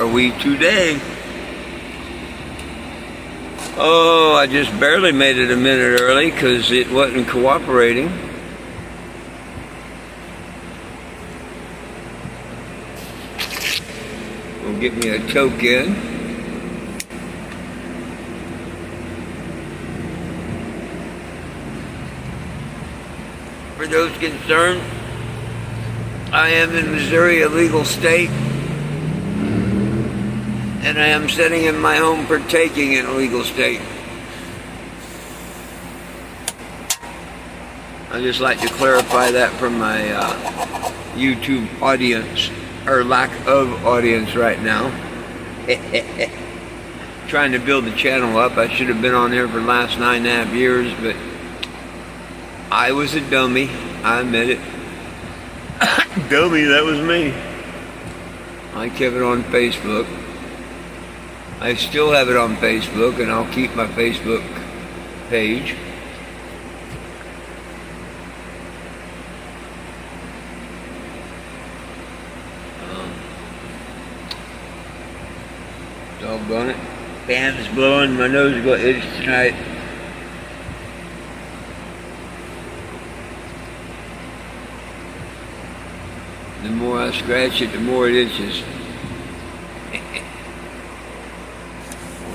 Are we today? Oh, I just barely made it a minute early because it wasn't cooperating. Will get me a token. For those concerned, I am in Missouri, a legal state. And I am sitting in my home partaking in a legal state. I'd just like to clarify that for my YouTube audience, or lack of audience right now. Trying to build the channel up. I should have been on there for the last 9.5 years, but I was a dummy. I admit it. Dummy, that was me. I kept it on Facebook. I still have it on Facebook, and I'll keep my Facebook page. Doggone it. Fan's blowing, my nose is going to itch tonight. The more I scratch it, the more it itches.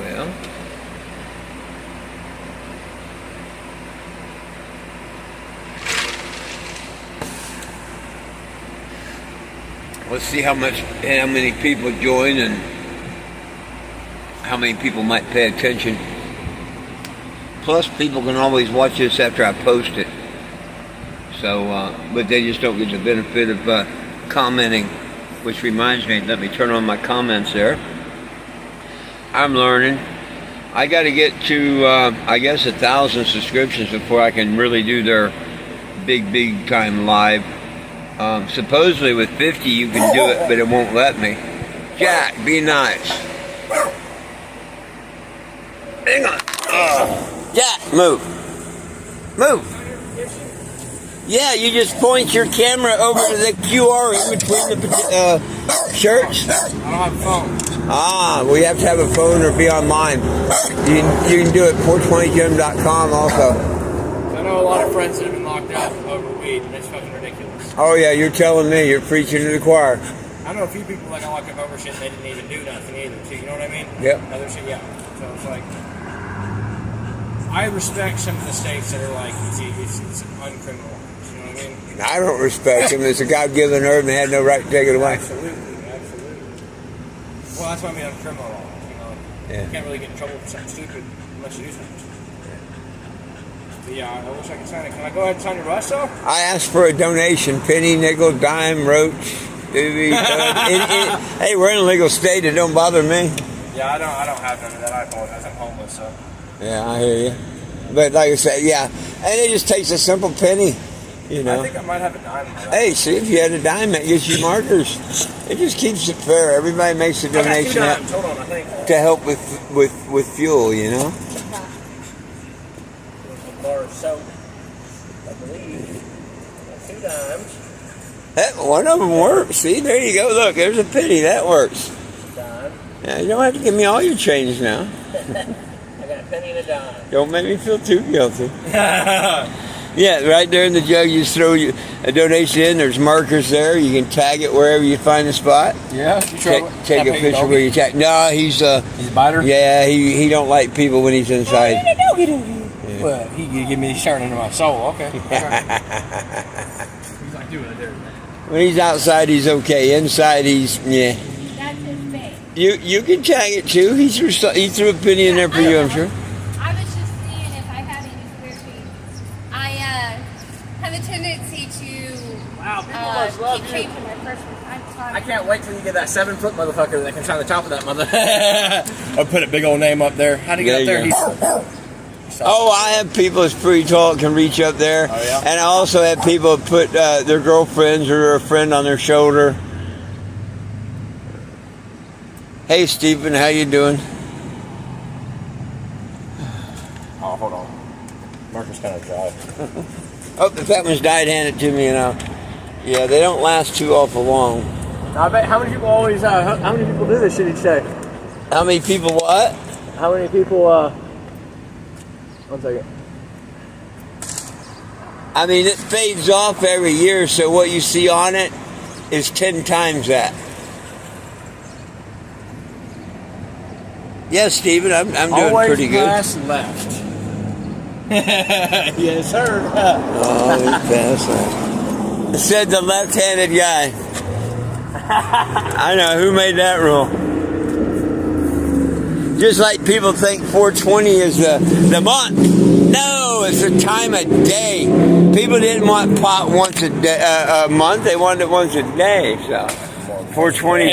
Well, let's see how many people join and how many people might pay attention. Plus, people can always watch this after I post it. So, but they just don't get the benefit of commenting, which reminds me, let me turn on my comments there. I'm learning. I got to get to, I guess, 1,000 subscriptions before I can really do their big time live. Supposedly with 50 you can do it, but it won't let me. Jack, be nice. Hang on. Jack, move. Move. Yeah, you just point your camera over to the QR in between the shirts. I don't have a phone. We have to have a phone or be online. You can do it 420gym.com also. I know a lot of friends that have been locked up over weed, and it's fucking ridiculous. Oh yeah, you're telling me. You're preaching to the choir. I know a few people that got locked up over shit and they didn't even do nothing either. So you know what I mean? Yep. Other shit, yeah. So it's like, I respect some of the states that are like, it's uncriminal. You know what I mean? I don't respect them. It's a God-given herb and they had no right to take it away. Absolutely. Well, that's what I mean on criminal law. You know, yeah. You can't really get in trouble for something stupid unless you do something. But yeah, I wish I could sign it. Can I go ahead and sign your Russ, though? I asked for a donation. Penny, nickel, dime, roach, doobie, hey, we're in a legal state. It don't bother me. Yeah, I don't have none of that. I apologize. I'm homeless, so. Yeah, I hear you. But like I said, yeah. And it just takes a simple penny. You know. I think I might have a dime. Hey, see, if you had a dime, that gets you markers. It just keeps it fair. Everybody makes a donation to help with fuel, you know. A bar of soap, I believe. 2 dimes. One of them works. See, there you go. Look, there's a penny. That works. Dime. Yeah, you don't have to give me all your change now. I got a penny and a dime. Don't make me feel too guilty. Yeah, right there in the jug, you just throw a donation in. There's markers there. You can tag it wherever you find the spot. Yeah, you take a picture where you tag. No, he's a biter. Yeah, he don't like people when he's inside. Yeah. Well, he can give me starting into my soul. Okay. He's like doing it there. When he's outside, he's okay. Inside, he's yeah. That's his face. You can tag it too. He threw a penny in there for you, I'm sure. I was just seeing if I had any square feet. I have a tendency to keep changing my person. I can't wait till you get that 7-foot motherfucker that can try the top of that mother. I'll put a big old name up there. How do you get up there? Oh, I have people that's pretty tall that can reach up there. Oh, yeah? And I also have people that put their girlfriends or a friend on their shoulder. Hey, Stephen, how you doing? Oh, hold on. Marker's kind of dry. Oh, if that one's died, hand it to me, you know. Yeah, they don't last too awful long. I bet how many people always how many people do this shit each day? How many people what? How many people 1 second. I mean, it fades off every year, so what you see on it is 10 times that. Yes, Steven, I'm doing Always pretty good. pass left. Yes, sir. Always pass left. Said the left-handed guy. I know, who made that rule? Just like people think 420 is the month. No, it's the time of day. People didn't want pot once a day, a month. They wanted it once a day. So 420.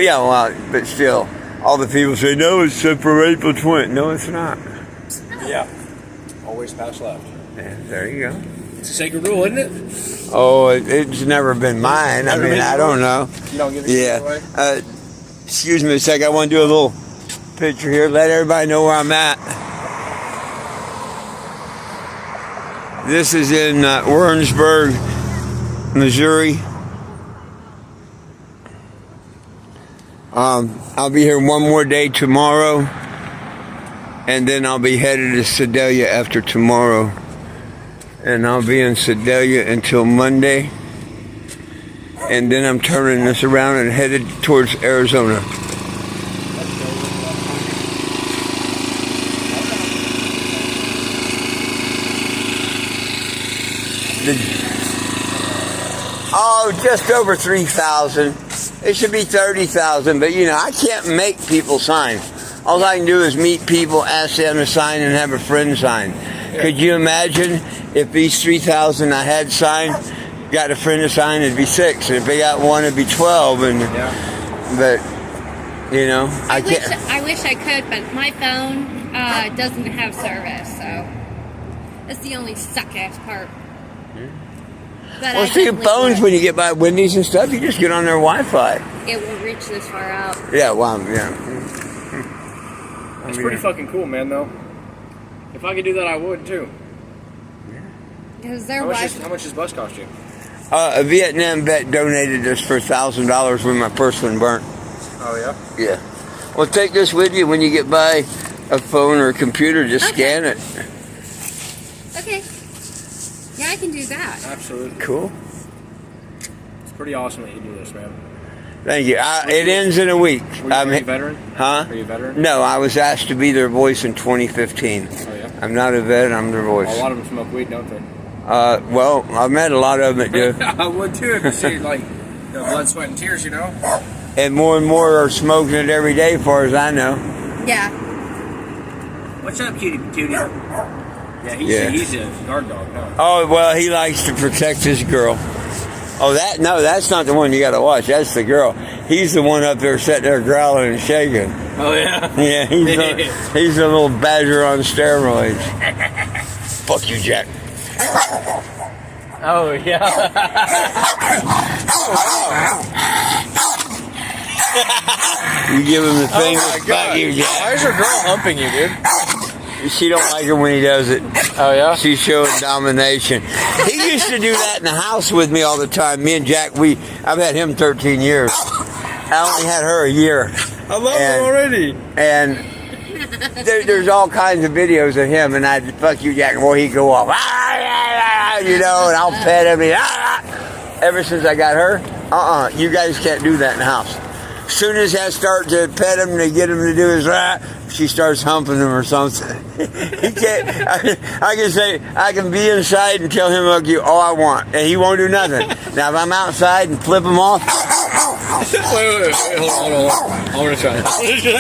Yeah, well, but still, all the people say no, it's for April 20. No, it's not. Yeah. Always pass left. Yeah, there you go. It's a sacred rule, isn't it? Oh, it's never been mine. I mean, I don't know. You don't give it away? Excuse me a sec. I want to do a little picture here. Let everybody know where I'm at. This is in Warrensburg, Missouri. I'll be here one more day tomorrow, and then I'll be headed to Sedalia after tomorrow. And I'll be in Sedalia until Monday. And then I'm turning this around and headed towards Arizona. Just over 3,000. It should be 30,000, but you know, I can't make people sign. All I can do is meet people, ask them to sign, and have a friend sign. Yeah. Could you imagine if these 3,000 I had signed, got a friend to sign, it'd be 6. And if they got one, it'd be 12. And but you know, I can't. I wish I could, but my phone doesn't have service, so that's the only suck-ass part. But well, see, phones, when you get by Wendy's and stuff, you just get on their Wi-Fi. It won't reach this far out. Yeah, well, yeah. It's pretty fucking cool, man, though. If I could do that, I would, too. Because how much does bus cost you? A Vietnam vet donated this for $1,000 when my first one burnt. Oh, yeah? Yeah. Well, take this with you when you get by a phone or a computer. Just scan it. Okay. Yeah, I can do that. Absolutely. Cool. It's pretty awesome that you do this, man. Thank you. It ends in a week. Are you a veteran? Huh? Are you a veteran? No, I was asked to be their voice in 2015. Oh, yeah? I'm not a vet, I'm their voice. A lot of them smoke weed, don't they? Well, I've met a lot of them that do. I would too if you see, like, blood, sweat, and tears, you know? And more are smoking it every day, as far as I know. Yeah. What's up, cutie? Yeah, he's a guard dog, huh? Oh, well, he likes to protect his girl. Oh, that's not the one you got to watch. That's the girl. He's the one up there sitting there growling and shaking. Oh, yeah? Yeah, he's a little badger on steroids. Fuck you, Jack. Oh, yeah. You give him the finger. Oh, my God. Fuck you, Jack. Why is your girl humping you, dude? She don't like it when he does it. Oh, yeah? She's showing domination. He used to do that in the house with me all the time. Me and Jack, I've had him 13 years. I only had her a year. I love him already. And there's all kinds of videos of him, and I'd fuck you, Jack, boy, he'd go off. You know, and I'll pet him. Ever since I got her, you guys can't do that in the house. As soon as I start to pet him to get him to do his she starts humping him or something. He can't. I can say I can be inside and tell him I'll do all I want, and he won't do nothing. Now if I'm outside and flip him off. Wait, hold on. I want to try.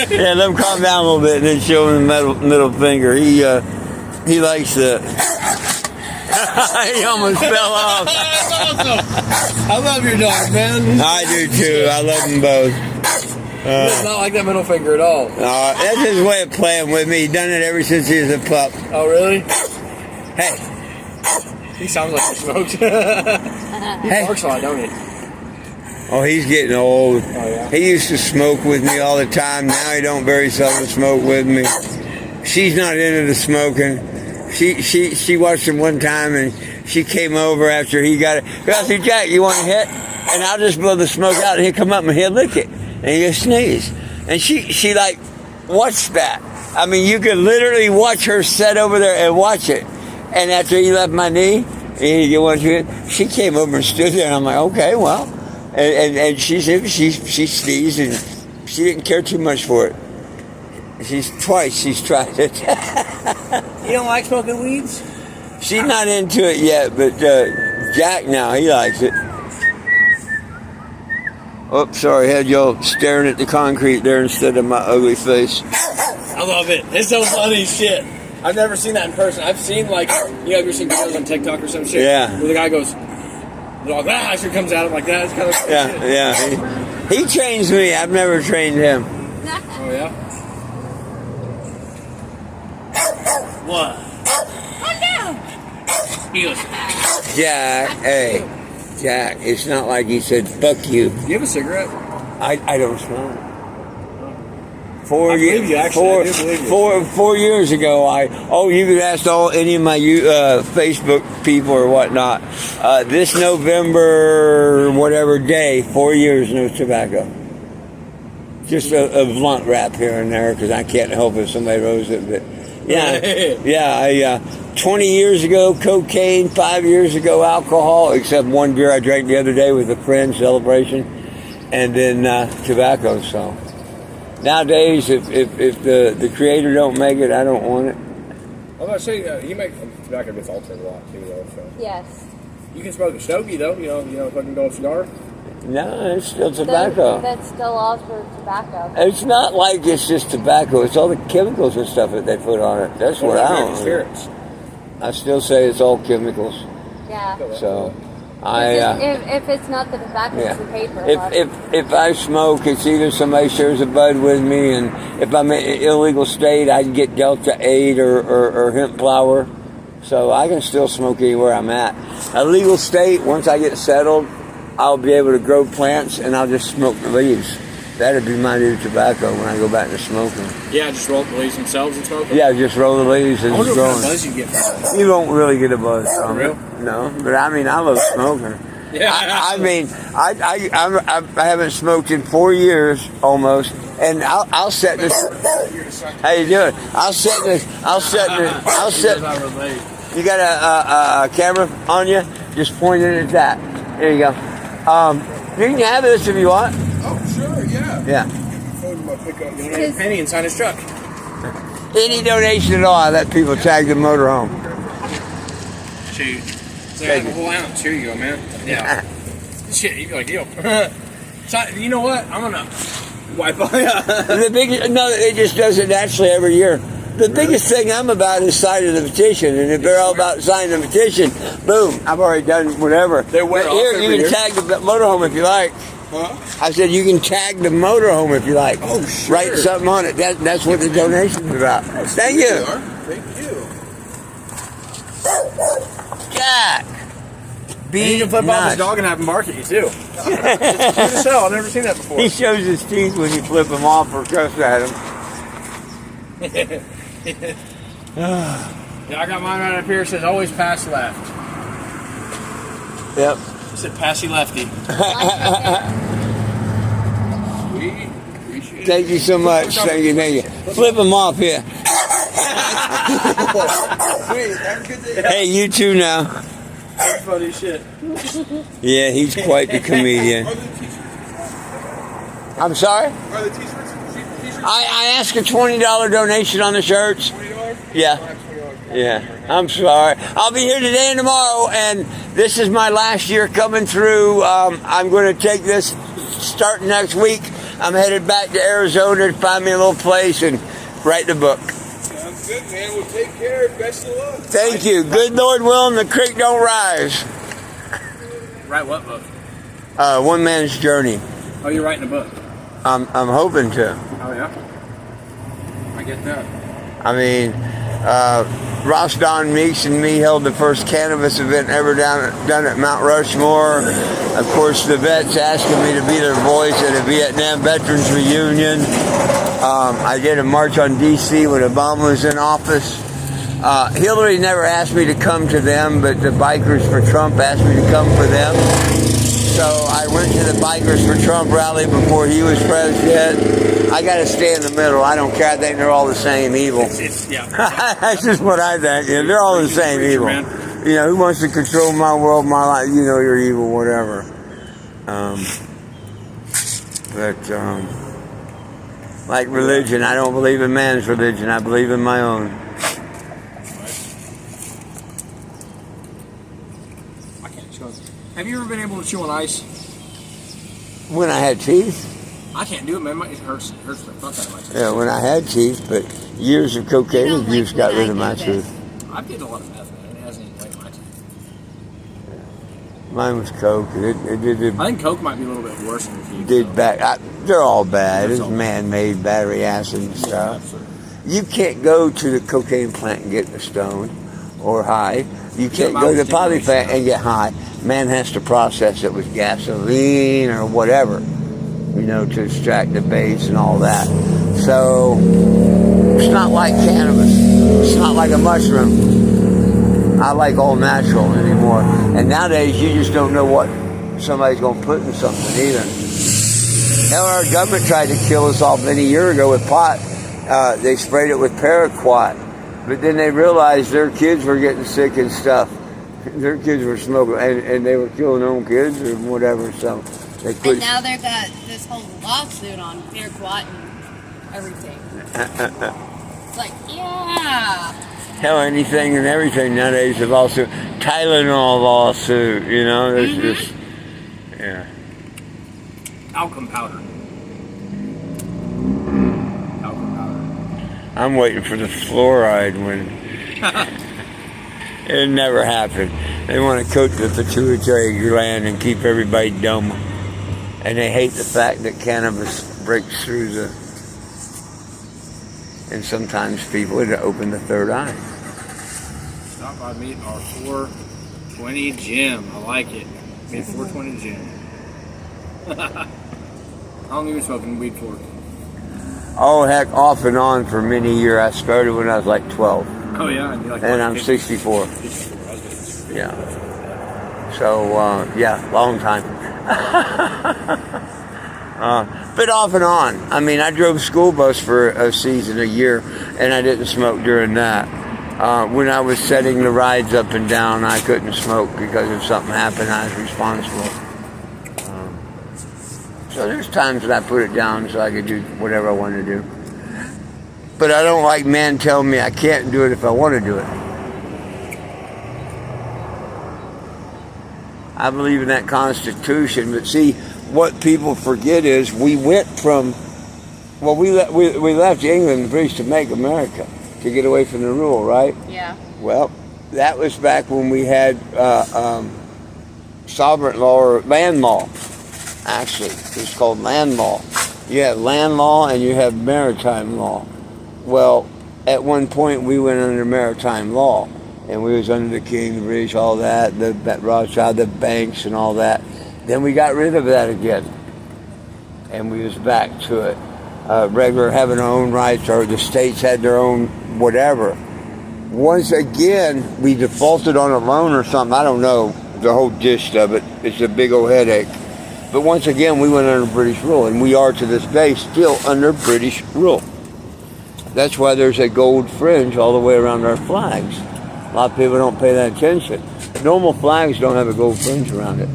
Yeah, let him calm down a little bit and then show him the middle finger. He likes the. He almost fell off. That's awesome. I love your dog, man. I do too. I love them both. It's not like that middle finger at all. That's his way of playing with me. He's done it ever since he was a pup. Oh, really? Hey. He sounds like he smokes. He barks a lot, don't he? Oh, he's getting old. Oh, yeah? He used to smoke with me all the time. Now he don't very seldom smoke with me. She's not into the smoking. She watched him one time and she came over after he got it. I said, Jack, you want a hit? and I'll just blow the smoke out, and he'll come up and he'll lick it, and he'll sneeze. And she like watched that. I mean, you could literally watch her sit over there and watch it. And after he left my knee, she came over and stood there, and I'm like, okay, well. And she said she sneezed, and she didn't care too much for it. She's tried it. You don't like smoking weeds? She's not into it yet, but Jack now, he likes it. Oh, sorry, I had y'all staring at the concrete there instead of my ugly face. I love it. It's so funny shit. I've never seen that in person. I've seen like, you've seen videos on TikTok or some shit. Yeah. Where the guy goes, that shit comes at him like that. It's kind of cool shit. Yeah. He trains me. I've never trained him. Oh yeah. What? Oh no! He goes, Jack, it's not like he said, fuck you. do you have a cigarette? I don't smoke. I believe you, actually. I do believe you. 4 years ago, you could ask any of my Facebook people or whatnot. This November, whatever day, 4 years, no tobacco. Just a blunt wrap here and there, because I can't help if somebody rolls it. But yeah, 20 years ago, cocaine. 5 years ago, alcohol, except one beer I drank the other day with a friend, celebration, and then tobacco. So nowadays, if the creator don't make it, I don't want it. I'm about to say, you make tobacco gets altered a lot too, though. So Yes. you can smoke a stogie though. You know, fucking gold cigar. No, it's still tobacco. That's still also tobacco. It's not like it's just tobacco. It's all the chemicals and stuff that they put on it. That's what I don't. Spirits. I still say it's all chemicals. Yeah. So, If it's not the tobacco, it's the paper. If I smoke, it's either somebody shares a bud with me, and if I'm in an illegal state, I can get Delta 8 or hemp flower. So I can still smoke anywhere I'm at. A legal state, once I get settled, I'll be able to grow plants, and I'll just smoke the leaves. That'd be my new tobacco when I go back to smoking. Yeah, just roll the leaves themselves and smoke them? Yeah, just roll the leaves and I wonder just what grow kind of them. buzz you get from that. You don't really get a buzz from real? it. No, but I mean, I love smoking. Yeah. I haven't smoked in 4 years almost, and I'll set this. How you doing? I'll set. You got a camera on you? Just point it at that. There you go. You can have this if you want. Oh, sure, yeah. Yeah. Donate a penny and sign his truck. Any donation at all, I let people tag the motorhome. Shoot. So I have a whole ounce. Here you go, man. Yeah. Shit, you like, yo. So, you know what? I'm gonna wipe on It just does it naturally every year. The biggest thing I'm about is signing the petition, and if they're all about signing the petition, boom, I've already done whatever. They wear But off here, every you can year. tag the motorhome if you like. Huh? I said you can tag the motorhome if you like. Oh, sure. Write something on it. That's what the donation's about. Thank you. Thank you. Jack. And you can flip off his dog and have him bark at you too. It's cute as hell. I've never seen that before. He shows his teeth when you flip him off or cuss at him. Yeah, I got mine right up here. It says always pass left. Yep. It said passy lefty. Sweet. Appreciate it. Thank you so much. Thank you. Flip him off here. Sweet. Have a good day. Hey, you too now. That's funny as shit. Yeah, he's quite the comedian. Are the t-shirts? I'm sorry? Are the t-shirts? I asked a $20 donation on the shirts. $20? Yeah. $20. Yeah. I'm sorry. I'll be here today and tomorrow, and this is my last year coming through. I'm going to take this starting next week. I'm headed back to Arizona to find me a little place and write the book. Sounds good, man. Well, take care. Best of luck. Thank you. Good Lord willing, the creek don't rise. Write what book? One man's journey. Oh, you're writing a book. I'm hoping to. Oh, yeah? I get that. I mean, Ross Don Meeks and me held the first cannabis event ever done at Mount Rushmore. Of course, the vets asking me to be their voice at a Vietnam Veterans reunion. I did a march on D.C. when Obama was in office. Hillary never asked me to come to them, but the Bikers for Trump asked me to come for them. So I went to the Bikers for Trump rally before he was president. I got to stay in the middle. I don't care. I think they're all the same evil. Yeah. That's just what I think. Yeah, they're all the same evil. Man. You know, who wants to control my world, my life? You know, you're evil, whatever. Like religion, I don't believe in man's religion. I believe in my own. I can't chew. Have you ever been able to chew on ice? When I had teeth? I can't do it, man. It hurts the fuck out of my teeth. Yeah, when I had teeth, but years of cocaine You know, abuse like got when rid of I my did tooth. I've did a lot of meth, man. It hasn't even like my teeth. Mine was coke. It I think coke might be a little bit worse than teeth. did bad. They're all bad. That's It's all. man-made battery acid and Yeah, stuff. absolutely. You can't go to the cocaine plant and get stoned or high. You can't go to the poly plant and get high. Man has to process it with gasoline or whatever, you know, to extract the base and all that. So it's not like cannabis. It's not like a mushroom. I like all natural anymore. And nowadays you just don't know what somebody's going to put in something either. Hell, our government tried to kill us off many years ago with pot. They sprayed it with paraquat, but then they realized their kids were getting sick and stuff. Their kids were smoking, and they were killing their own kids or whatever. So they quit. And now they've got this whole lawsuit on paraquat and everything. It's like, yeah. Hell, anything and everything nowadays is a lawsuit. Tylenol lawsuit, you know. There's just, yeah. Talcum powder. Talcum powder. I'm waiting for the fluoride when it never happened. They want to coat the pituitary gland and keep everybody dumb. And they hate the fact that cannabis breaks through the... And sometimes people it open the third eye. Stop by me at our 420 gym. I like it. Me at 420 gym. How long have you been smoking weed for? Oh, heck, off and on for many years. I started when I was like 12. Oh, yeah. And, you're like, And I'm 64. 64. I was gonna- Yeah. So, yeah, long time. But off and on. I mean, I drove school bus for a season, a year, and I didn't smoke during that. When I was setting the rides up and down, I couldn't smoke because if something happened, I was responsible. So there's times that I put it down so I could do whatever I wanted to do. But I don't like men telling me I can't do it if I want to do it. I believe in that Constitution, but see, what people forget is we went from, well, we left England and British to make America, to get away from the rule, right? Yeah. Well, that was back when we had sovereign law or land law. Actually, it's called land law. You have land law and you have maritime law. Well, at one point we went under maritime law, and we was under the king, the British, all that, the Rothschild, the banks, and all that. Then we got rid of that again, and we was back to it. Regular having our own rights, or the states had their own whatever. Once again, we defaulted on a loan or something. I don't know the whole gist of it. It's a big old headache. But once again, we went under British rule, and we are to this day still under British rule. That's why there's a gold fringe all the way around our flags. A lot of people don't pay that attention. Normal flags don't have a gold fringe around it.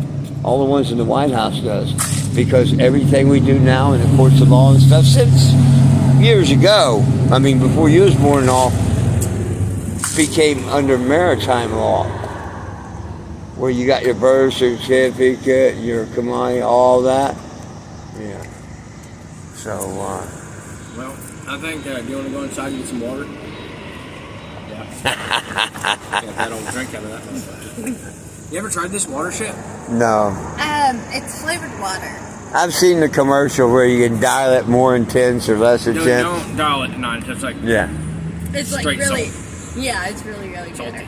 All the ones in the White House does. Because everything we do now in the courts of law and stuff, since years ago, I mean before you was born and all, became under maritime law. Where you got your birth certificate, your Kamai, all that. Yeah. So, Well, I think, do you want to go inside and get some water? Yeah. Get that old drink out of that motherfucker. You ever tried this water shit? no. It's flavored water. I've seen the commercial where you can dial it more intense or less No, intense. don't dial it to 9. It's like, Yeah. It's like Straight really, yeah, it's really, really good. Salty.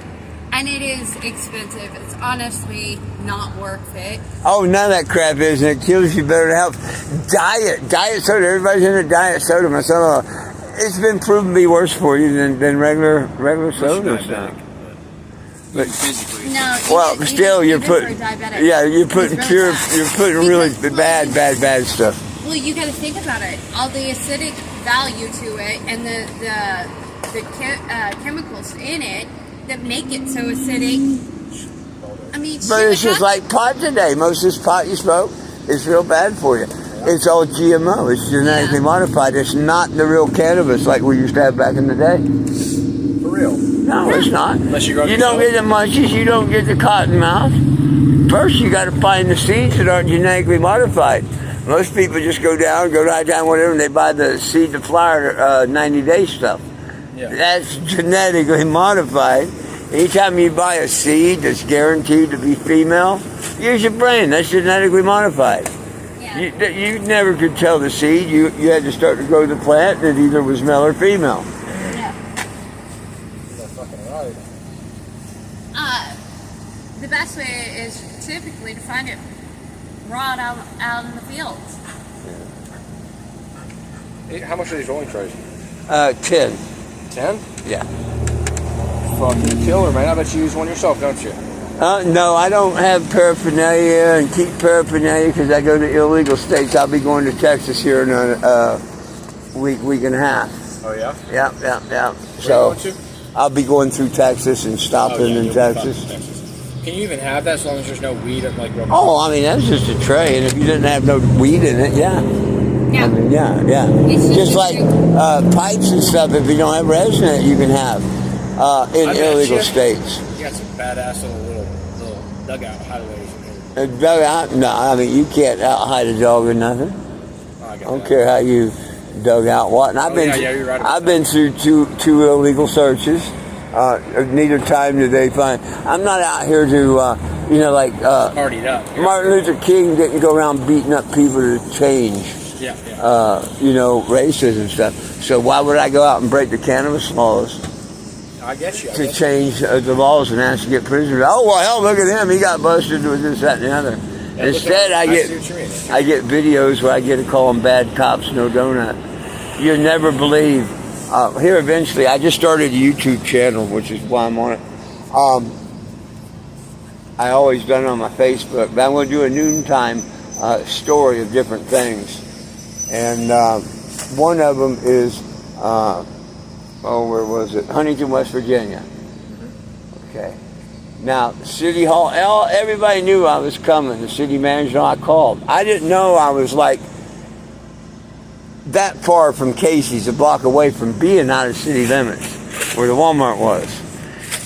And it is expensive. It's honestly not worth it. Oh, none of that crap is, and it kills you better than health. Diet soda. Everybody's into diet soda. Myself, it's been proven to be worse for you than regular soda and stuff. But physically, No. Well, even you're for putting, diabetic. yeah, you're putting It's really you're bad. putting really Because, bad stuff. Well, you got to think about it. All the acidic value to it, and the chemicals in it that make it so acidic. I mean, But it's just like pot today. Most of this pot you smoke is real bad for you. It's all GMO. It's genetically modified. It's not the real cannabis like we used to have back in the day. For real. No, it's not. Unless you grow it You don't get the munchies. You don't get the cotton mouth. First, you got to find the seeds that aren't genetically modified. Most people just go right down, whatever, and they buy the seed to flower 90-day stuff. Yeah. That's genetically modified. Anytime you buy a seed that's guaranteed to be female, use your brain. That's genetically modified. Yeah. You never could tell the seed. You had to start to grow the plant that either was male or female. Yeah. That's fucking right. The best way is typically to find it raw out in the fields. Hey, how much are these rolling trays? 10. 10? Yeah. Fucking killer, man. I bet you use one yourself, don't you? No, I don't have paraphernalia and keep paraphernalia because I go to illegal states. I'll be going to Texas here in a week and a half. Oh, yeah? Yeah. Where So are you going to? I'll be going through Texas and stopping yeah, in you'll be Texas. fucking Texas. Can you even have that as long as there's no weed or like? Oh, I mean that's just a tray, and if you didn't have no weed in it, yeah. Yeah. I mean, yeah. It's Just just like pipes and stuff. If you don't have resin in it, you can have in I bet illegal you- states. You got some badass little dugout hideaways in here. Dug out? No, I mean you can't out hide a dog or nothing. Oh, I I got don't that. care how you dug out what. And I've been yeah, you're right about I've been through two illegal searches. Neither time did they find. I'm not out here to Partied up. Martin Luther King didn't go around beating up people to change. Yeah. Racism and stuff. So why would I go out and break the cannabis laws I get you. I to get change the laws and ask to get prisoners? Oh well, hell, look at him. He got busted with this, that, and the other. you. Instead, I see what you mean. get videos where I get to call them bad cops, no donut. You'll never believe. Here eventually, I just started a YouTube channel, which is why I'm on it. I always done it on my Facebook, but I'm going to do a noontime story of different things. And one of them is, where was it? Huntington, West Virginia. Okay. Now, City Hall, everybody knew I was coming. The city manager, I called. I didn't know I was like that far from Casey's, a block away from being out of city limits, where the Walmart was.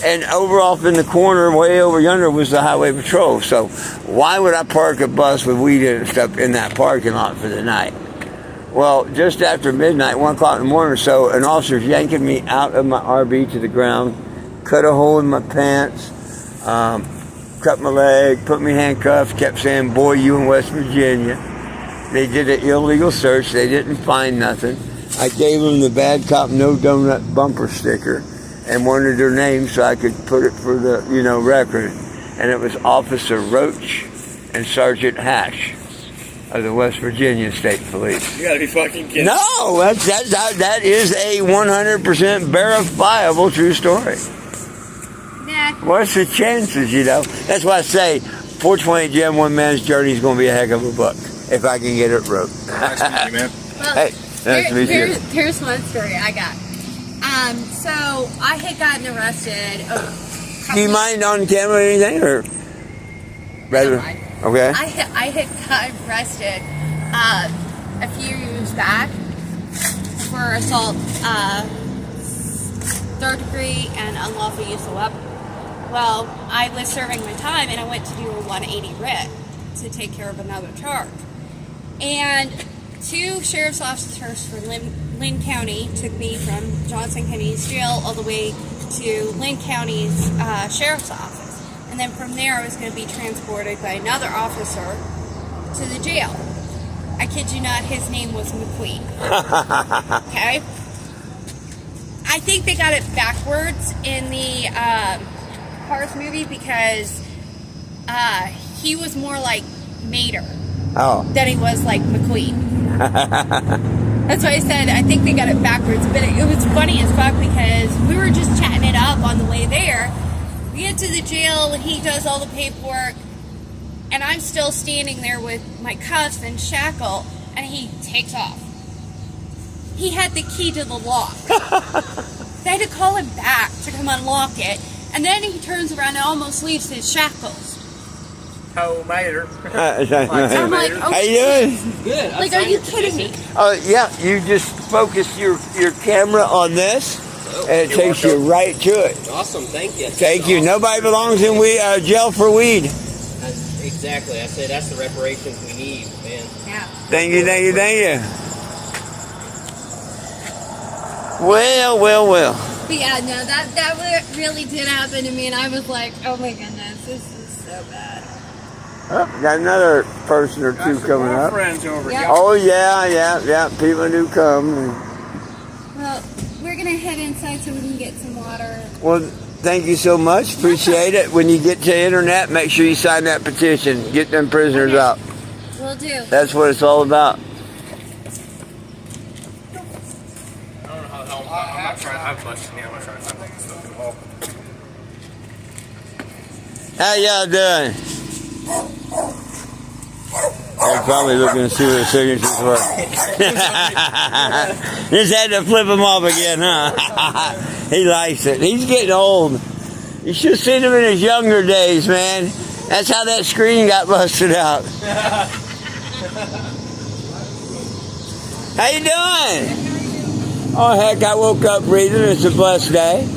And over off in the corner, way over yonder, was the highway patrol. So why would I park a bus with weed in it and stuff in that parking lot for the night? Well, just after midnight, 1 o'clock in the morning or so, an officer's yanking me out of my RV to the ground, cut a hole in my pants, cut my leg, put me handcuffed, kept saying, boy, you in West Virginia. They did an illegal search. They didn't find nothing. I gave them the bad cop no donut bumper sticker and wanted their name so I could put it for the, record. And it was Officer Roach and Sergeant Hash of the West Virginia State Police. You gotta be fucking kidding. No, that is a 100% verifiable true story. Nah. What's the chances, That's why I say 420 Jam, one man's journey is going to be a heck of a book if I can get it wrote. Nice to meet you, man. Well, Hey, nice to meet you. Here's one story I got. So I had gotten arrested. Do you mind on camera or anything, or rather? Never mind. Okay. I had gotten arrested a few years back for assault, 3rd degree, and unlawful use of weapon. Well, I was serving my time, and I went to do a 180 writ to take care of another charge. And 2 sheriff's officers from Lynn County took me from Johnson County's jail all the way to Lynn County's sheriff's office. And then from there, I was going to be transported by another officer to the jail. I kid you not, his name was McQueen. Okay? I think they got it backwards in the Cars movie because he was more like Mater than he was like McQueen. That's why I said I think they got it backwards. But it was funny as fuck because we were just chatting it up on the way there. We get to the jail, he does all the paperwork, and I'm still standing there with my cuffs and shackle, and he takes off. He had the key to the lock. They had to call him back to come unlock it, and then he turns around and almost leaves his shackles. Oh, mater. I'm like, oh, How you doing? Good. like, are you kidding me? Yeah, you just focus your camera on this, and it takes you right to it. Awesome, thank you. Thank you. Nobody belongs in jail for weed. Exactly. I say that's the reparations we need, man. Yeah. Thank you, thank you, thank you. Well. But yeah, no, that really did happen to me, and I was like, oh my goodness, this is so bad. Oh, got another person or two coming up. Friends over Yeah. here. Oh yeah. People do come. Well, we're gonna head inside so we can get some water. Well, thank you so much. Appreciate it. When you get to the internet, make sure you sign that petition. Get them prisoners out. Will do. That's what it's all about. I don't know how the hell. I'm not trying. I'm busting me. I'm not trying to find this stuff at all. How y'all doing? They're probably looking to see what the signatures were. Just had to flip him off again, huh? He likes it. He's getting old. You should have seen him in his younger days, man. That's how that screen got busted out. How you doing? Oh, heck, I woke up breathing. It's a blessed day.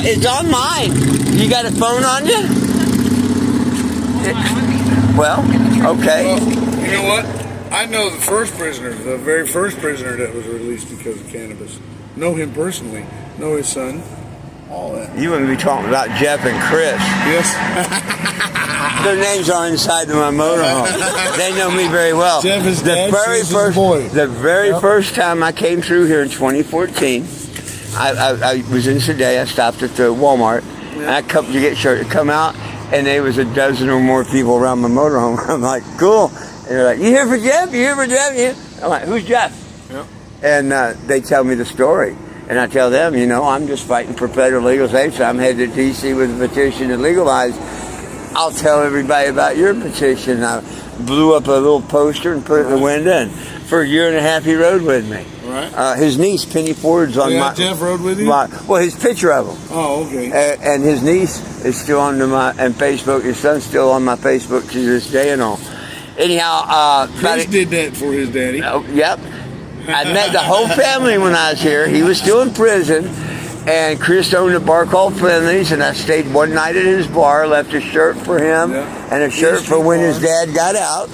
It's on mine. You got a phone on you? Well, okay. Well, you know what? I know the very first prisoner that was released because of cannabis. Know him personally. Know his son. All that. You wouldn't be talking about Jeff and Chris. Yes. Their names are inside of my motorhome. They know me very well. Jeff is dad, very Chris is first boy. The very first time I came through here in 2014, I was in Sedalia. I stopped at the Walmart. And I come to get shirt to come out, and there was a dozen or more people around my motorhome. I'm like, cool. And they're like, you here for Jeff? You here for Jeff? Yeah. I'm like, who's Jeff? Yeah. And they tell me the story. And I tell them, I'm just fighting for federal legalization. I'm headed to D.C. with a petition to legalize. I'll tell everybody about your petition. I blew up a little poster and put it in the window. And for a year and a half, he rode with me. Right. His niece, Penny Ford's on my... Jeff rode with you? Well, his picture of him. Oh, okay. And his niece is still on and Facebook. His son's still on my Facebook to this day and all. Anyhow, Chris did that for his daddy. Oh, yep. I met the whole family when I was here. He was still in prison, and Chris owned a bar called Finley's, and I stayed one night at his bar, left a shirt for him and a shirt for when his dad got out.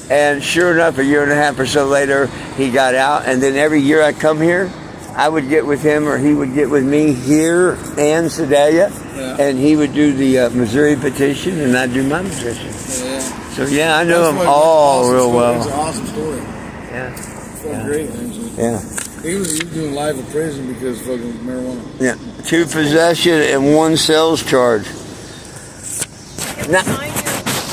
And sure enough, a year and a half or so later, he got out. And then every year I come here, I would get with him or he would get with me here in Sedalia, and he would do the Missouri petition, and I'd do my petition. So I know him all real well. It's an awesome story. Yeah. Fucking great, actually. Yeah. He was doing life in prison because of fucking marijuana. Yeah. 2 possession and 1 sales charge. Now,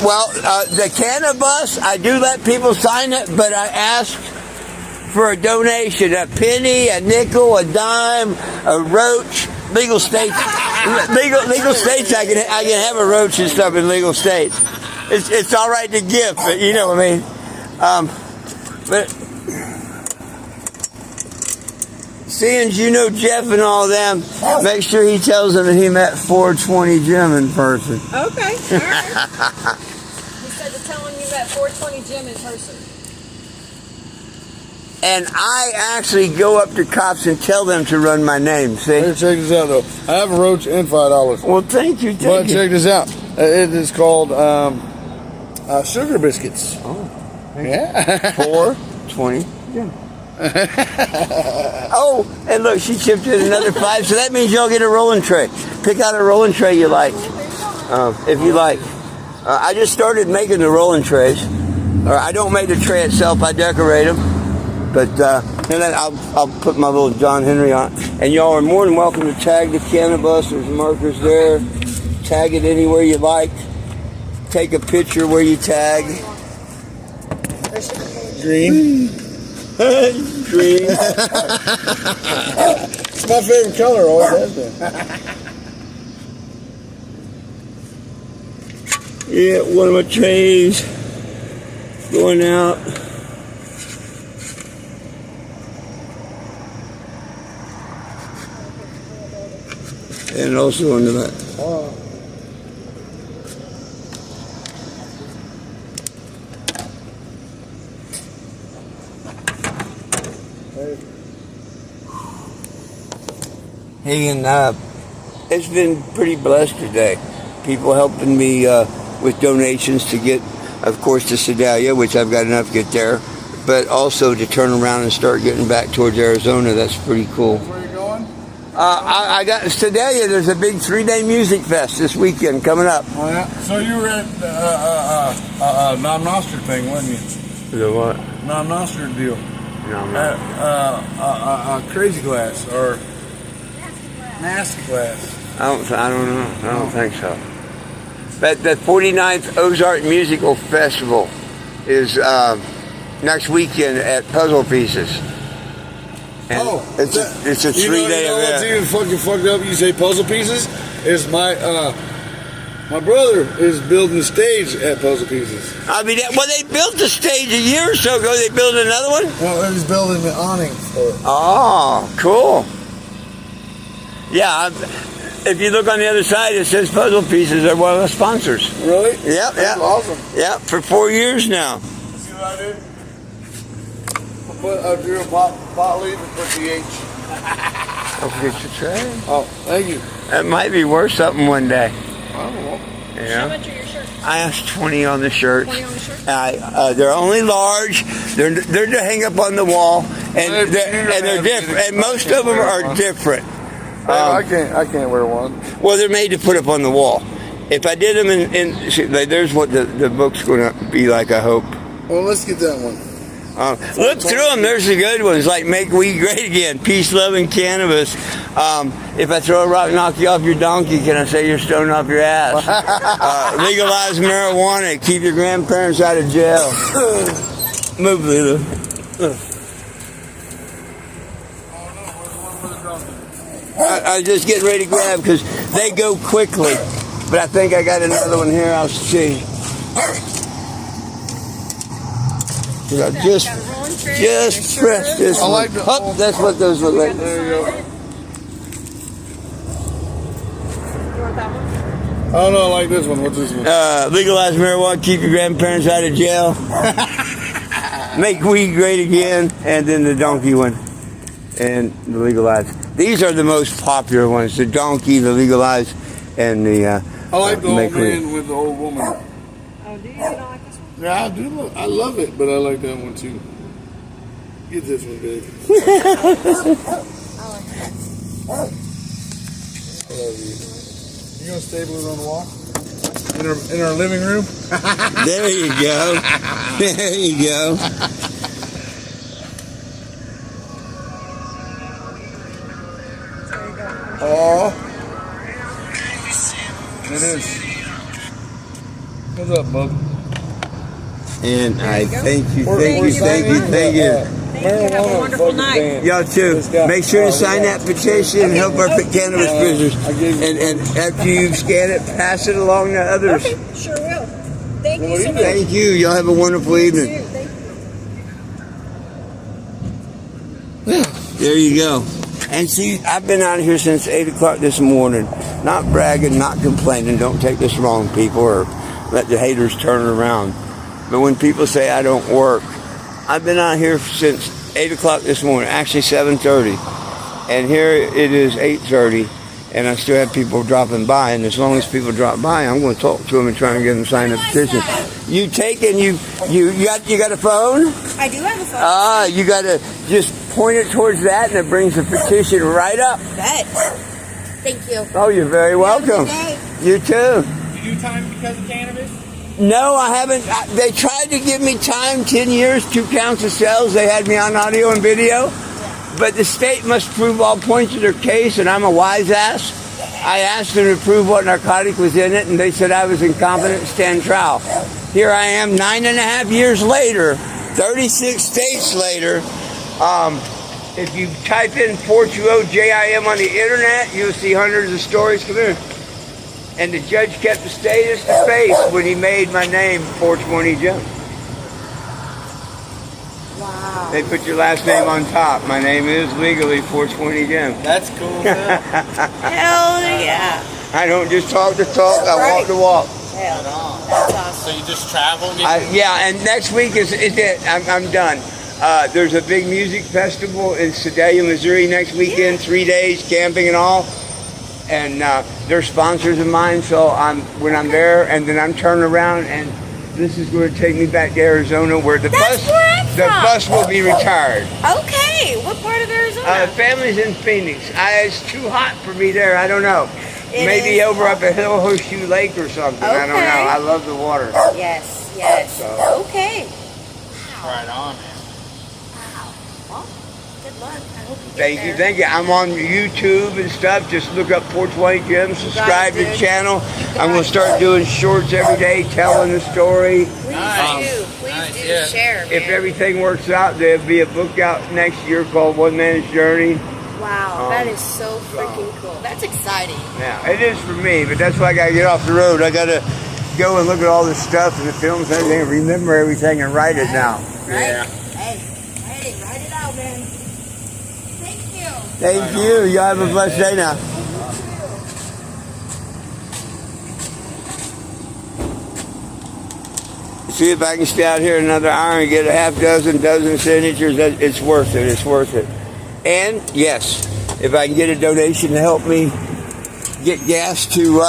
well, the cannabis, I do let people sign it, but I ask for a donation, a penny, a nickel, a dime, a roach. Legal states, legal states, I can have a roach and stuff in legal states. It's all right to give, but you know what I mean. But seeing as you know Jeff and all them, make sure he tells them that he met 420 Jim in person. Okay, all right. He said to tell him you met 420 Jim in person. And I actually go up to cops and tell them to run my name, see? Hey, check this out, though. I have a roach and $5. Well, thank you. But check this out. It is called sugar biscuits. Oh. Yeah. 420 Jim. Oh, and look, she chipped in another 5, so that means y'all get a rolling tray. Pick out a rolling tray you like, if you like. I just started making the rolling trays. Or I don't make the tray itself, I decorate them. But and then I'll put my little John Henry on. And y'all are more than welcome to tag the cannabis. There's markers there. Tag it anywhere you like. Take a picture where you tag. Green. Green. It's my favorite color, always has been. Yeah, one of my trays going out. And also on the back. Hey, and it's been pretty blessed today. People helping me with donations to get, of course, to Sedalia, which I've got enough to get there, but also to turn around and start getting back towards Arizona. That's pretty cool. Where are you going? I got Sedalia. There's a big 3-day music fest this weekend coming up. Oh, yeah. So you were at Nom Nostr thing, wasn't you? The what? Nom Nostr deal. No, I'm not. Crazy Glass or Nasty Glass. I don't know. I don't think so. But the 49th Ozark Musical Festival is next weekend at Puzzle Pieces. And it's a 3-day What's event. even fucking fucked up? You say Puzzle Pieces? Is my brother is building a stage at Puzzle Pieces. I mean, well, they built the stage a year or so ago. They built another one. Well, he's building the awning for it. Oh, cool. Yeah, if you look on the other side, it says Puzzle Pieces are one of the sponsors. Really? Yep, That's yep. awesome. Yep, for 4 years now. See what I did? I drew a pot leaf and put the H. Don't forget your tray. Oh, thank you. That might be worth something one day. I don't know. How Yeah. much are your shirts? I asked 20 on the shirts. 20 on the shirt? They're only large. They're to hang up on the wall, and they're different. And most of them are different. I can't wear one. Well, they're made to put up on the wall. If I did them there's what the book's going to be like, I hope. Well, let's get that one. Look through them. There's the good ones, like Make Weed Great Again, Peace, Love, and Cannabis. If I throw a rock, knock you off your donkey, can I say you're stoned off your ass? Legalize marijuana, keep your grandparents out of jail. Move, Lila. I just getting ready to grab because they go quickly. But I think I got another one here. I'll see. I just pressed this I one. like the Oh, that's what those look like. There you go. You want that one? Oh no, I like this one. What's this one? Legalize marijuana, keep your grandparents out of jail. Make weed great again, and then the donkey one, and the legalize. These are the most popular ones: the donkey, the legalize, and the. I like the old Make weed. man with the old woman. Oh, do you? You don't like this one? Yeah, I do. I love it, but I like that one too. Get this one, baby. I love you. You gonna staple it on the wall? In our living room? There you go. There you go. Oh. It is. What's up, bub? And I thank you, We're thank you. Thank you. Thank you. Have a wonderful night. Y'all too. Make sure to sign that petition and help our cannabis prisoners. And after you scan it, pass it along to others. Okay, sure will. Thank you so much. Thank you. Y'all have a wonderful evening. Thank you. There you go. And see, I've been out here since 8 o'clock this morning. Not bragging, not complaining. Don't take this wrong, people, or let the haters turn it around. But when people say I don't work, I've been out here since 8 o'clock this morning, actually 7:30. And here it is 8:30, and I still have people dropping by. And as long as people drop by, I'm going to talk to them and try and get them to sign a petition. You take and you got a phone? I do have a phone. You got to just point it towards that, and it brings the petition right up. Bet. Thank you. Oh, you're very welcome. Have a good day. You too. You do time because of cannabis? No, I haven't. They tried to give me time, 10 years, 2 counts of sales. They had me on audio and video. But the state must prove all points of their case, and I'm a wise ass. I asked them to prove what narcotic was in it, and they said I was incompetent to stand trial. Here I am 9.5 years later, 36 states later, If you type in 420-JIM on the internet, you'll see hundreds of stories come in. And the judge kept the status to face when he made my name 420 Jim. Wow. They put your last name on top. My name is legally 420 Jim. That's cool. Hell yeah. I don't just talk the talk, I walk the walk. Hell, that's awesome. So you just travel? Yeah, and next week is it. I'm done. There's a big music festival in Sedalia, Missouri next weekend, 3 days, camping and all. And they're sponsors of mine, so when I'm there, and then I'm turning around, and this is going to take me back to Arizona, where the bus will be retired. Okay, what part of Arizona? Family's in Phoenix. It's too hot for me there. I don't know. It Maybe is. over up at Hill Horseshoe Lake or something. I don't know. Okay. I love the water. Yes, yes. So- Okay. Right on, man. Wow. Well, good luck. I hope you get Thank you, there. thank you. I'm on YouTube and stuff. Just look up 420 Jim, subscribe to the dude. channel. I'm going to start doing shorts every day, telling the story. Please Nice. do. Please Nice, do yeah. share, man. If everything works out, there'll be a book out next year called One Man's Journey. Wow, that is so freaking cool. That's exciting. Yeah, it is for me, but that's why I got to get off the road. I got to go and look at all the stuff and the films and everything, and remember everything and write it now. Right? Yeah. Hey, write it out, man. Thank you. Thank you. You have a blessed day now. See if I can stay out here another hour and get a half dozen signatures. It's worth it. It's worth it. And yes, if I can get a donation to help me get gas to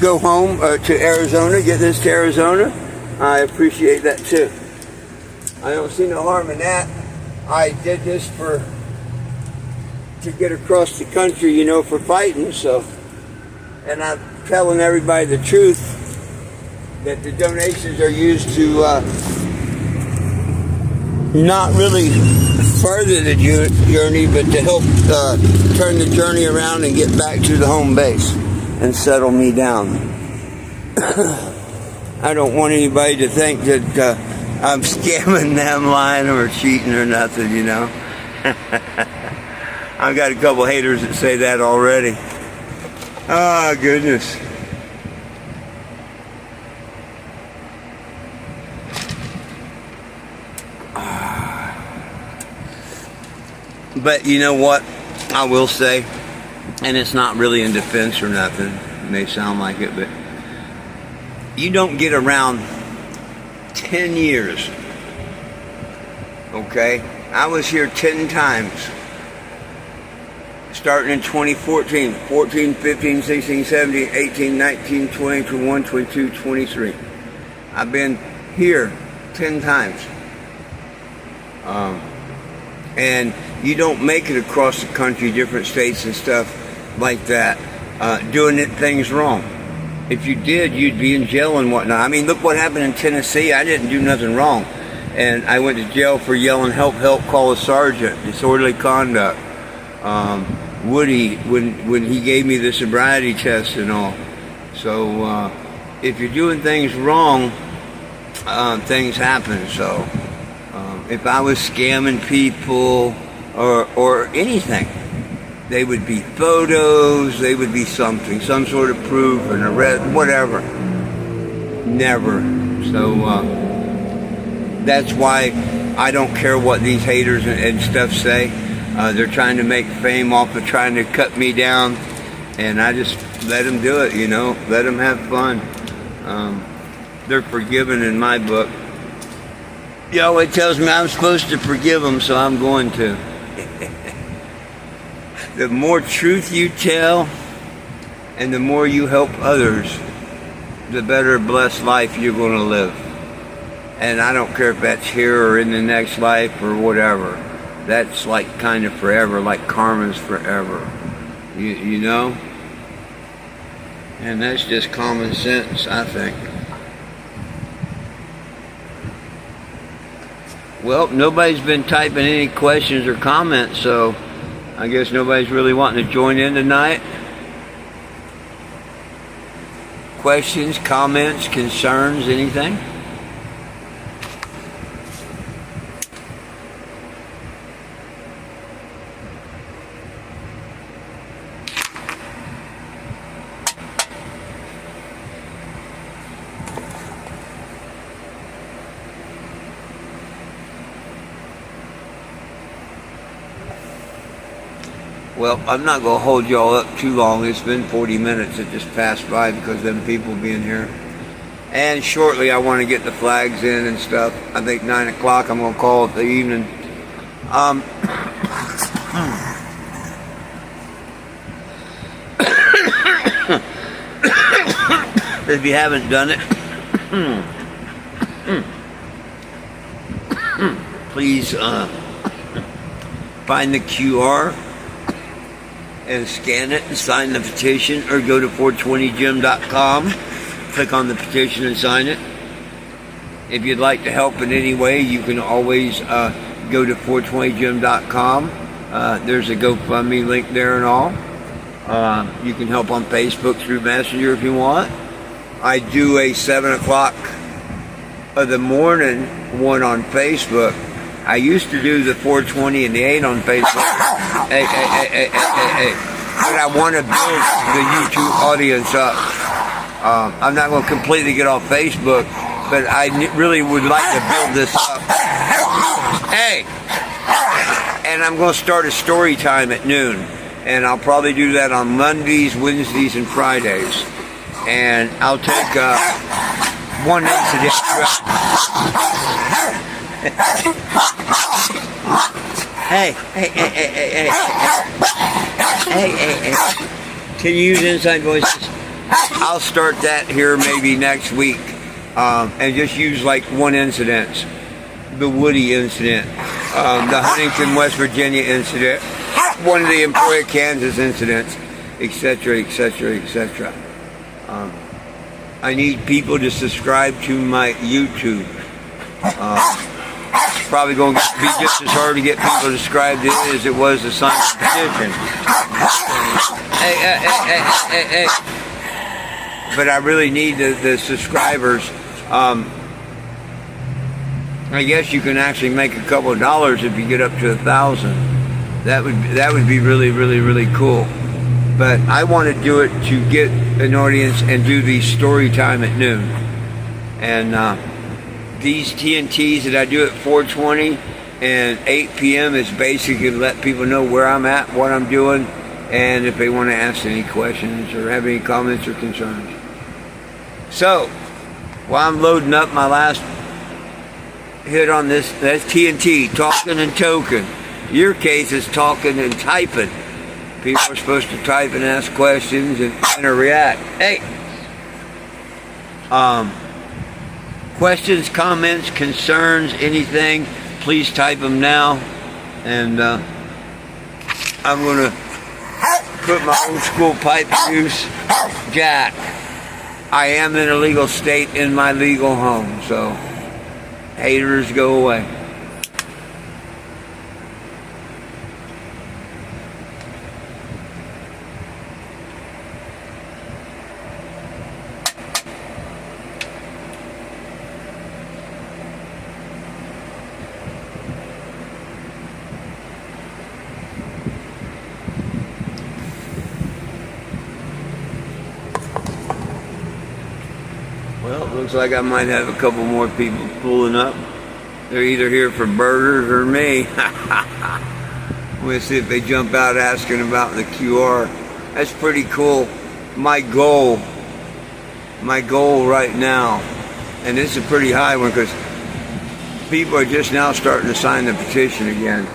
go home to Arizona, get this to Arizona, I appreciate that too. I don't see no harm in that. I did this to get across the country, you know, for fighting. So, and I'm telling everybody the truth, that the donations are used to not really further the journey, but to help turn the journey around and get back to the home base and settle me down. I don't want anybody to think that I'm scamming them, lying or cheating or nothing, you know. I've got a couple haters that say that already. Oh, goodness. But you know what I will say, and it's not really in defense or nothing, it may sound like it, but you don't get around 10 years, okay? I was here 10 times, starting in 2014, 14, 15, 16, 17, 18, 19, 20, 21, 22, 23. I've been here 10 times. And you don't make it across the country, different states and stuff like that, doing things wrong. If you did, you'd be in jail and whatnot. I mean, look what happened in Tennessee. I didn't do nothing wrong. And I went to jail for yelling, help, help, call a sergeant, disorderly conduct. Woody, when he gave me the sobriety test and all. So if you're doing things wrong, things happen. So if I was scamming people or anything, they would be photos, they would be something, some sort of proof, an arrest, whatever. Never. So that's why I don't care what these haters and stuff say. They're trying to make fame off of trying to cut me down, and I just let them do it, you know, let them have fun. They're forgiven in my book. Yahweh tells me I'm supposed to forgive them, so I'm going to. The more truth you tell and the more you help others, the better blessed life you're going to live. And I don't care if that's here or in the next life or whatever. That's like kind of forever, like karma's forever. You know? And that's just common sense, I think. Well, nobody's been typing any questions or comments, so I guess nobody's really wanting to join in tonight. Questions, comments, concerns, anything? Well, I'm not going to hold y'all up too long. It's been 40 minutes. It just passed by because of them people being here. And shortly, I want to get the flags in and stuff. I think 9 o'clock, I'm going to call it the evening. If you haven't done it, please find the QR and scan it and sign the petition, or go to 420gym.com, click on the petition and sign it. If you'd like to help in any way, you can always go to 420gym.com. There's a GoFundMe link there and all. You can help on Facebook through Messenger if you want. I do a 7 o'clock of the morning one on Facebook. I used to do the 420 and the 8 on Facebook. Hey. But I want to build the YouTube audience up. I'm not going to completely get off Facebook, but I really would like to build this up. Hey! And I'm going to start a story time at noon. And I'll probably do that on Mondays, Wednesdays, and Fridays. And I'll take one incident. Hey. Can you use inside voices? I'll start that here maybe next week. And just use like one incident. The Woody incident. The Huntington, West Virginia incident. One of the Emporia, Kansas incidents. Etc., etc., etc. I need people to subscribe to my YouTube. It's probably going to be just as hard to get people to subscribe to it as it was to sign the petition. Hey. But I really need the subscribers. I guess you can actually make a couple of dollars if you get up to 1,000. That would be really, really, really cool. But I want to do it to get an audience and do the story time at noon. And these TNTs that I do at 4:20 and 8 p.m. is basically to let people know where I'm at, what I'm doing, and if they want to ask any questions or have any comments or concerns. So, while I'm loading up my last hit on this, that's TNT, talking and token. Your case is talking and typing. People are supposed to type and ask questions and react. Hey! Questions, comments, concerns, anything, please type them now. And I'm going to put my old school pipe use. Jack, I am in a legal state in my legal home, so haters go away. Well, it looks like I might have a couple more people pulling up. They're either here for burgers or me. We'll see if they jump out asking about the QR. That's pretty cool. My goal right now, and this is a pretty high one because people are just now starting to sign the petition again.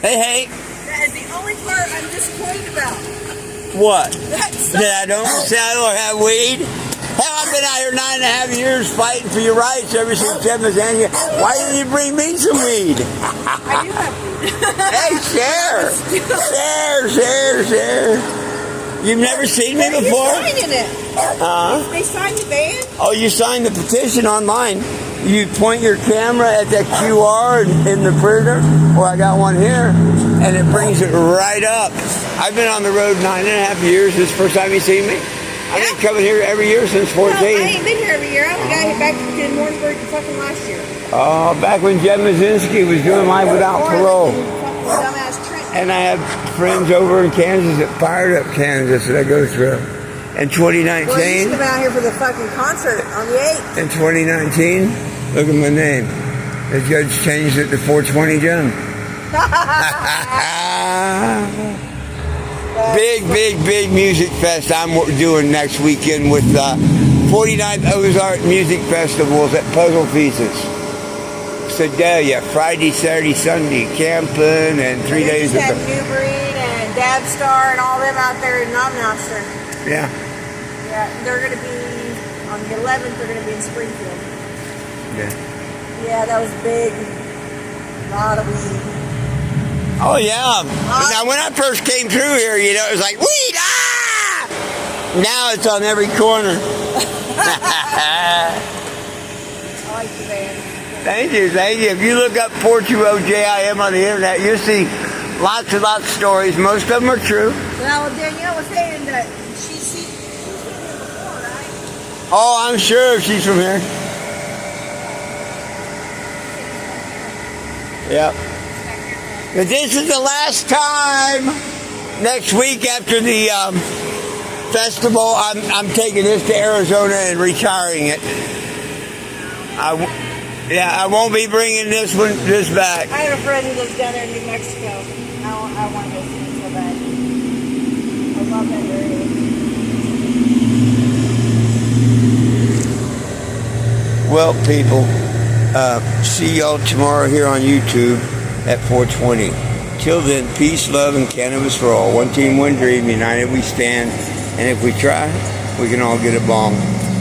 Hey. That is the only part I'm disappointed about. What? That's That I don't sell or have weed? Hell, I've been out here 9.5 years fighting for your rights ever since Ted Mazzania. Why didn't you bring me some weed? I do have weed. Hey, share. You've never seen me before? You're signing it. They signed the ban? Oh, you signed the petition online. You point your camera at that QR in the printer, or I got one here, and it brings it right up. I've been on the road 9.5 years. This is the first time you see me. I've been coming here every year since 14. No, I ain't been here every year. I only got here back in Warrensburg fucking last year. Oh, back when Jeb Mazinski was doing life without parole. Dumbass Trent. And I have friends over in Kansas that fired up Kansas that I go through. In 2019. Well, you used to come out here for the fucking concert on the 8th. In 2019, look at my name. The judge changed it to 420 Gym. Big music fest I'm doing next weekend with 49th Ozark Music Festivals at Puzzle Pieces. Sedalia, Friday, Saturday, Sunday, camping, and 3 days They of just had New Breed and Dabstar and all them out there in Nomnoster. yeah. Yeah, they're going to be on the 11th. They're going to be in Springfield. Yeah. Yeah, that was big. A lot of weed. Oh yeah. Now when I first came through here, you know, it was like weed. Ah! Now it's on every corner. I like the band. Thank you. If you look up 420JIM on the internet, you'll see lots and lots of stories. Most of them are true. Well, Danielle was saying that she's seen it before, right? Oh, I'm sure she's from here. Yep. But this is the last time. Next week after the festival, I'm taking this to Arizona and retiring it. I won't be bringing this back. I have a friend who lives down there in New Mexico. I want to go see it so bad. I love that area. Well, people, see y'all tomorrow here on YouTube at 420. Till then, peace, love, and cannabis for all. One team, one dream, united we stand. And if we try, we can all get a bong.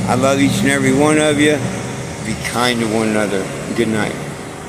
I love each and every one of you. Be kind to one another. Good night.